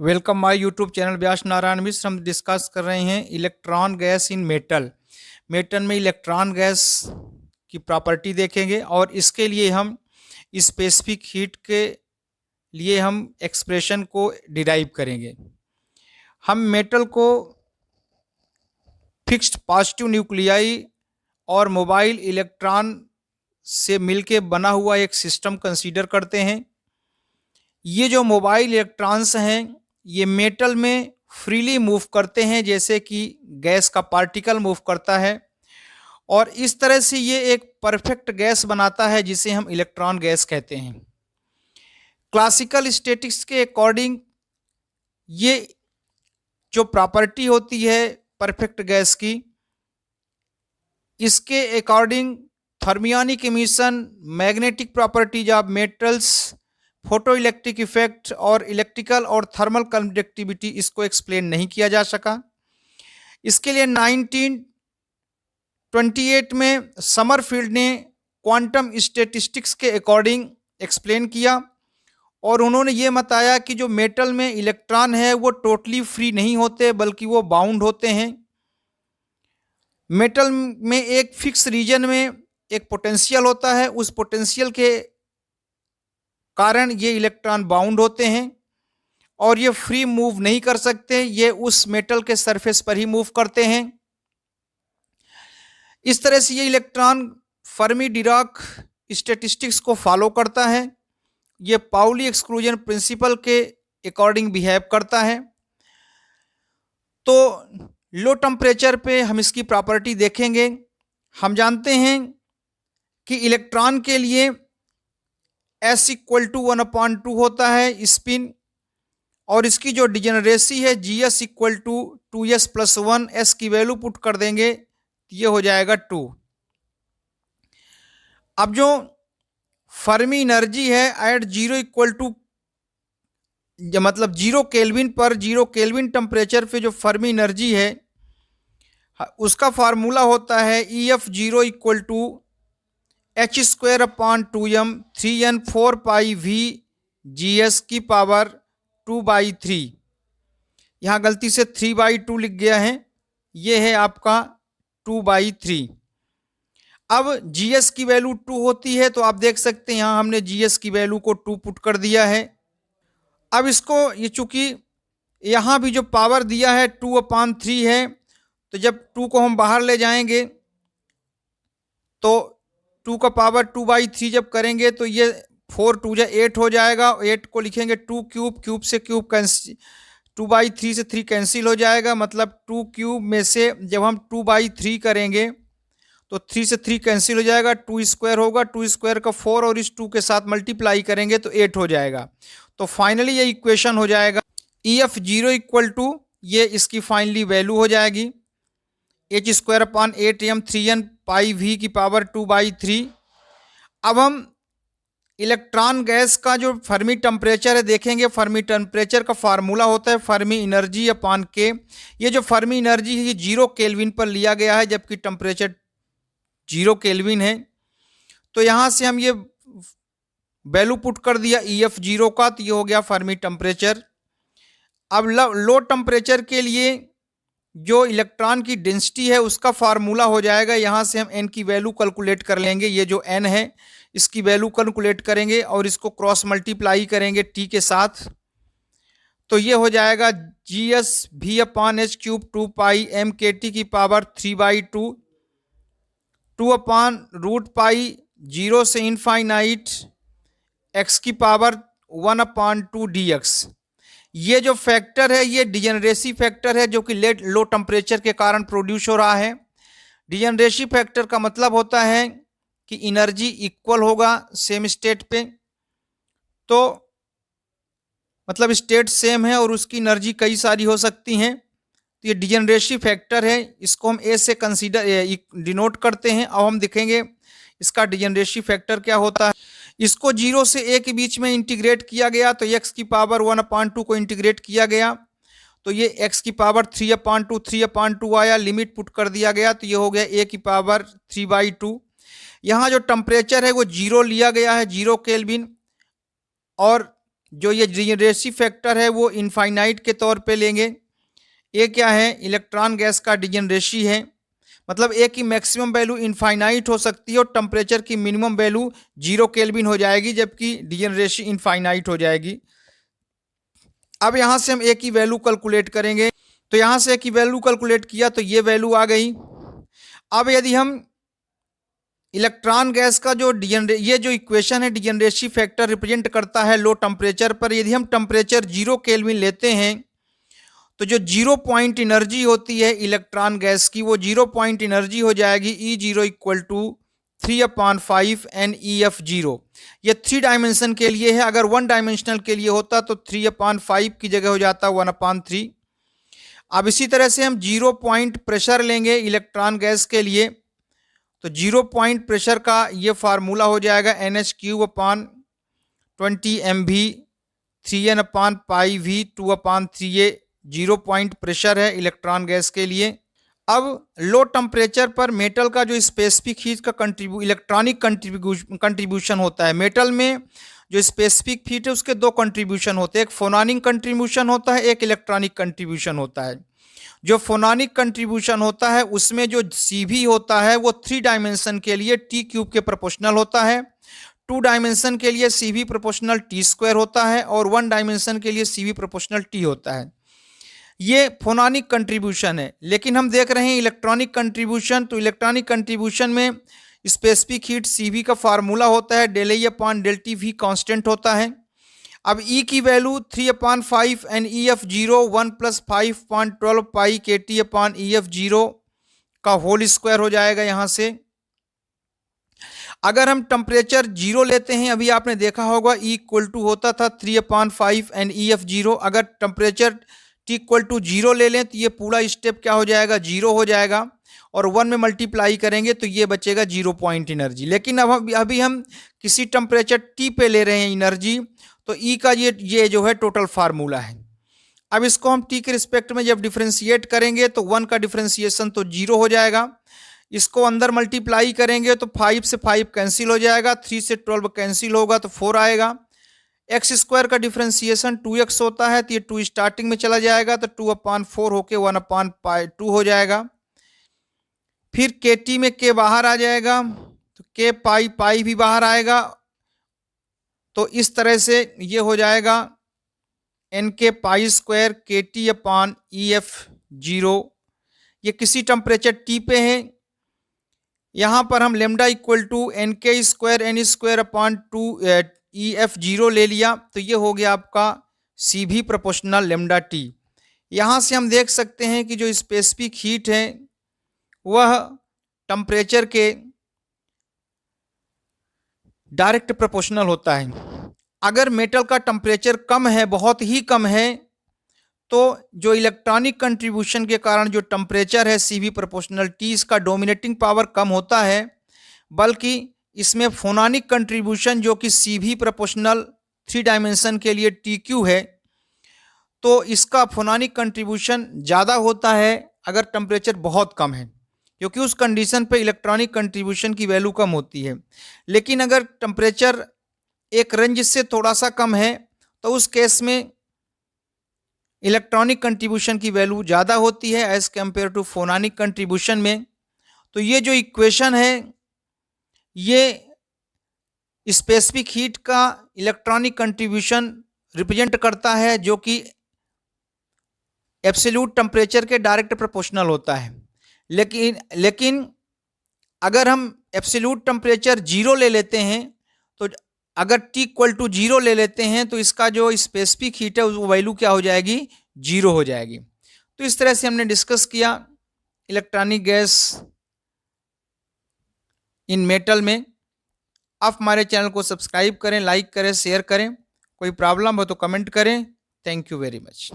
Welcome my YouTube channel व्यास नारायण मिश्र। हम discuss कर रहे हैं electron gas in metal. Metal में इलेक्ट्रॉन गैस की प्रॉपर्टी देखेंगे और इसके लिए हम स्पेसिफिक हीट के लिए हम एक्सप्रेशन को डिराइव करेंगे। हम मेटल को फिक्स्ड पॉजिटिव न्यूक्लियाई और मोबाइल इलेक्ट्रॉन से मिलके बना हुआ एक सिस्टम कंसीडर करते हैं। ये जो मोबाइल इलेक्ट्रॉन्स हैं ये मेटल में फ्रीली मूव करते हैं, जैसे कि गैस का पार्टिकल मूव करता है, और इस तरह से ये एक परफेक्ट गैस बनाता है जिसे हम इलेक्ट्रॉन गैस कहते हैं। क्लासिकल स्टैटिक्स के अकॉर्डिंग ये जो प्रॉपर्टी होती है परफेक्ट गैस की, इसके according thermionic emission, magnetic properties of metals, photo electric effect और इलेक्ट्रिकल और थर्मल कंडक्टिविटी इसको एक्सप्लेन नहीं किया जा सका। इसके लिए 1928 में समरफील्ड ने क्वांटम स्टैटिस्टिक्स के अकॉर्डिंग एक्सप्लेन किया और उन्होंने ये बताया कि जो मेटल में इलेक्ट्रॉन है वो टोटली फ्री नहीं होते बल्कि वो बाउंड होते हैं। मेटल में एक फिक्स रीजन में एक पोटेंशियल होता है, उस पोटेंशियल के कारण ये इलेक्ट्रॉन बाउंड होते हैं और ये फ्री मूव नहीं कर सकते, ये उस मेटल के सरफेस पर ही मूव करते हैं। इस तरह से ये इलेक्ट्रॉन फर्मी डिराक स्टैटिस्टिक्स को फॉलो करता है, ये पाउली एक्सक्लूजन प्रिंसिपल के अकॉर्डिंग बिहेव करता है। तो लो टेम्परेचर पे हम इसकी प्रॉपर्टी देखेंगे। हम जानते हैं कि इलेक्ट्रॉन के लिए S इक्वल टू 1/2 होता है स्पिन, और इसकी जो डिजेनरेसी है GS equal to 2s+1, S की वैल्यू पुट कर देंगे ये हो जाएगा 2। अब जो फर्मी एनर्जी है एट 0 इक्वल टू, मतलब 0 केल्विन पर 0 केल्विन टेम्परेचर पे जो फर्मी एनर्जी है उसका फार्मूला होता है EF0 equal to h²/2m 3n4πV GS की पावर 2/3। यहाँ गलती से 3/2 लिख गया है, ये है आपका 2/3। अब GS की वैल्यू 2 होती है तो आप देख सकते हैं यहाँ हमने GS की वैल्यू को 2 पुट कर दिया है। अब इसको ये चूंकि यहाँ भी जो पावर दिया है 2/3 है, तो जब 2 को हम बाहर ले जाएंगे तो 2 का पावर 2/3 जब करेंगे तो ये 4 2 8 हो जाएगा। 8 को लिखेंगे 2 क्यूब, क्यूब से क्यूब कैंसिल, 2/3 से 3 कैंसिल हो जाएगा, मतलब 2 क्यूब में से जब हम 2/3 करेंगे तो 3 से 3 कैंसिल हो जाएगा, 2 स्क्वायर होगा, 2 स्क्वायर का 4 और इस 2 के साथ मल्टीप्लाई करेंगे तो 8 हो जाएगा। तो फाइनली ये इक्वेशन हो जाएगा EF0 इक्वल टू, ये इसकी फाइनली वैल्यू हो जाएगी h²/8m 3n πV की पावर 2/3। अब हम इलेक्ट्रॉन गैस का जो फर्मी टेम्परेचर है देखेंगे। फर्मी टेम्परेचर का फार्मूला होता है फर्मी एनर्जी अपॉन के। ये जो फर्मी एनर्जी है ये 0 केल्विन पर लिया गया है जबकि टेम्परेचर 0 केल्विन है, तो यहाँ से हम ये वैल्यू पुट कर दिया EF0 का, तो ये हो गया फर्मी टेम्परेचर। अब लो टेम्परेचर के लिए जो इलेक्ट्रॉन की डेंसिटी है उसका फार्मूला हो जाएगा, यहाँ से हम n की वैल्यू कैलकुलेट कर लेंगे। ये जो n है इसकी वैल्यू कैलकुलेट करेंगे और इसको क्रॉस मल्टीप्लाई करेंगे T के साथ, तो ये हो जाएगा GS V/h³ 2πmkt की पावर 3/2, 2/√π 0 से इनफाइनाइट x की पावर 1/2 dx। ये जो फैक्टर है ये डिजेनरेसी फैक्टर है जो कि लो टेम्परेचर के कारण प्रोड्यूस हो रहा है। डिजेनरेसी फैक्टर का मतलब होता है कि एनर्जी इक्वल होगा सेम स्टेट पे, तो मतलब स्टेट सेम है और उसकी एनर्जी कई सारी हो सकती हैं, तो ये डिजेनरेसी फैक्टर है, इसको हम ए से कंसीडर डिनोट करते हैं। अब हम देखेंगे इसका डिजेनरेसी फैक्टर क्या होता है। इसको 0 से a के बीच में इंटीग्रेट किया गया तो x की पावर 1/2 को इंटीग्रेट किया गया तो ये x की पावर 3/2 आया, लिमिट पुट कर दिया गया तो ये हो गया a की पावर 3/2। यहाँ जो टेम्परेचर है वो 0 लिया गया है, 0 केल्विन, और जो ये डिजेनरेसी फैक्टर है वो इनफाइनाइट के तौर पे लेंगे। ये क्या है, इलेक्ट्रॉन गैस का डिजेनरेसी है, मतलब ए की मैक्सिमम वैल्यू इनफाइनाइट हो सकती है और टेम्परेचर की मिनिमम वैल्यू 0 केल्विन हो जाएगी, जबकि डिजेनरेसी इनफाइनाइट हो जाएगी। अब यहाँ से हम ए की वैल्यू कैलकुलेट करेंगे, तो यहाँ से ए की वैल्यू कैलकुलेट किया तो ये वैल्यू आ गई। अब यदि हम इलेक्ट्रॉन गैस का जो ये जो इक्वेशन है डिजेनरेसी फैक्टर रिप्रेजेंट करता है लो टेम्परेचर पर, यदि हम टेम्परेचर 0 केल्विन लेते हैं तो जो 0 पॉइंट एनर्जी होती है इलेक्ट्रॉन गैस की, वो 0 पॉइंट एनर्जी हो जाएगी E0 इक्वल टू 3/5 NEF0। ये 3 डायमेंशन के लिए है, अगर 1 डायमेंशनल के लिए होता तो 3/5 की जगह हो जाता 1/3। अब इसी तरह से हम 0 पॉइंट प्रेशर लेंगे इलेक्ट्रॉन गैस के लिए, तो 0 पॉइंट प्रेशर का ये फार्मूला हो जाएगा NH3/20 MV 3n/πV 2/3A। 0 point pressure है इलेक्ट्रॉन गैस के लिए। अब लो टेम्परेचर पर मेटल का जो स्पेसिफिक हीट का इलेक्ट्रॉनिक कंट्रीब्यूशन होता है, मेटल में जो स्पेसिफिक हीट है उसके 2 कंट्रीब्यूशन होते हैं, एक फोनोनिक कंट्रीब्यूशन होता है, एक इलेक्ट्रॉनिक कंट्रीब्यूशन होता है। जो फोनोनिक कंट्रीब्यूशन होता है उसमें जो CV होता है वो 3 डायमेंशन के लिए T³ के प्रोपोर्शनल होता है, 2 डायमेंशन के लिए CV प्रोपोर्शनल T² होता है और 1 डायमेंशन के लिए CV प्रोपोर्शनल T होता है। ये फोनोनिक कंट्रीब्यूशन है। लेकिन हम देख रहे हैं इलेक्ट्रॉनिक कंट्रीब्यूशन, तो इलेक्ट्रॉनिक कंट्रीब्यूशन में स्पेसिफिक हीट CV का फार्मूला होता है ΔE/ΔTV कांस्टेंट होता है। अब E की वैल्यू 3/5 NEF0 1 + 5.12 पाई kT/EF0 का होल स्क्वायर हो जाएगा। यहाँ से अगर हम टेम्परेचर 0 लेते हैं, अभी आपने देखा होगा E इक्वल टू होता था 3/5 NEF0, अगर टेम्परेचर T इक्वल टू 0 ले लें तो ये पूरा स्टेप क्या हो जाएगा, 0 हो जाएगा और 1 में मल्टीप्लाई करेंगे तो ये बचेगा 0 पॉइंट एनर्जी। लेकिन अब अभी हम किसी टेम्परेचर T पे ले रहे हैं एनर्जी, तो E का ये जो है टोटल फार्मूला है। अब इसको हम T के रिस्पेक्ट में जब डिफ्रेंशिएट करेंगे तो 1 का डिफ्रेंशिएशन तो 0 हो जाएगा, इसको अंदर मल्टीप्लाई करेंगे तो 5 से 5 कैंसिल हो जाएगा, 3 से 12 कैंसिल होगा तो 4 आएगा। x² का डिफ्रेंशिएशन 2x होता है तो ये 2 स्टार्टिंग में चला जाएगा तो 2/4 होके 1/2 हो जाएगा। फिर KT में K बाहर आ जाएगा तो K पाई भी बाहर आएगा, तो इस तरह से ये हो जाएगा NK² KT/EF0। ये किसी टेम्परेचर T पे है। यहाँ पर हम lambda equal to NK² N² EF0 ले लिया तो ये हो गया आपका CV प्रोपोर्शनल लेमडा T। यहाँ से हम देख सकते हैं कि जो स्पेसिफिक हीट है वह टेम्परेचर के डायरेक्ट प्रोपोर्शनल होता है। अगर मेटल का टेम्परेचर कम है, बहुत ही कम है, तो जो इलेक्ट्रॉनिक कंट्रीब्यूशन के कारण जो टेम्परेचर है CV प्रोपोर्शनल T, इसका डोमिनेटिंग पावर कम होता है, बल्कि इसमें फोनोनिक कंट्रीब्यूशन जो कि CV प्रोपोर्शनल 3 डायमेंशन के लिए TQ है, तो इसका फोनोनिक कंट्रीब्यूशन ज़्यादा होता है अगर टेम्परेचर बहुत कम है, क्योंकि उस कंडीशन पे इलेक्ट्रॉनिक कंट्रीब्यूशन की वैल्यू कम होती है। लेकिन अगर टेम्परेचर एक रेंज से थोड़ा सा कम है तो उस केस में इलेक्ट्रॉनिक कंट्रीब्यूशन की वैल्यू ज़्यादा होती है एज कम्पेयर टू फोनोनिक कंट्रीब्यूशन में। तो ये जो इक्वेशन है ये स्पेसिफिक हीट का इलेक्ट्रॉनिक कंट्रीब्यूशन रिप्रेजेंट करता है, जो कि एब्सोल्यूट टेम्परेचर के डायरेक्ट प्रोपोर्शनल होता है। लेकिन अगर हम एब्सोल्यूट टेम्परेचर 0 ले लेते हैं, तो अगर T इक्वल टू 0 ले लेते हैं तो इसका जो स्पेसिफिक हीट है वो वैल्यू क्या हो जाएगी, 0 हो जाएगी। तो इस तरह से हमने डिस्कस किया इलेक्ट्रॉनिक गैस इन मेटल में। आप हमारे चैनल को सब्सक्राइब करें, लाइक करें, शेयर करें। कोई प्रॉब्लम हो तो कमेंट करें। Thank you very much.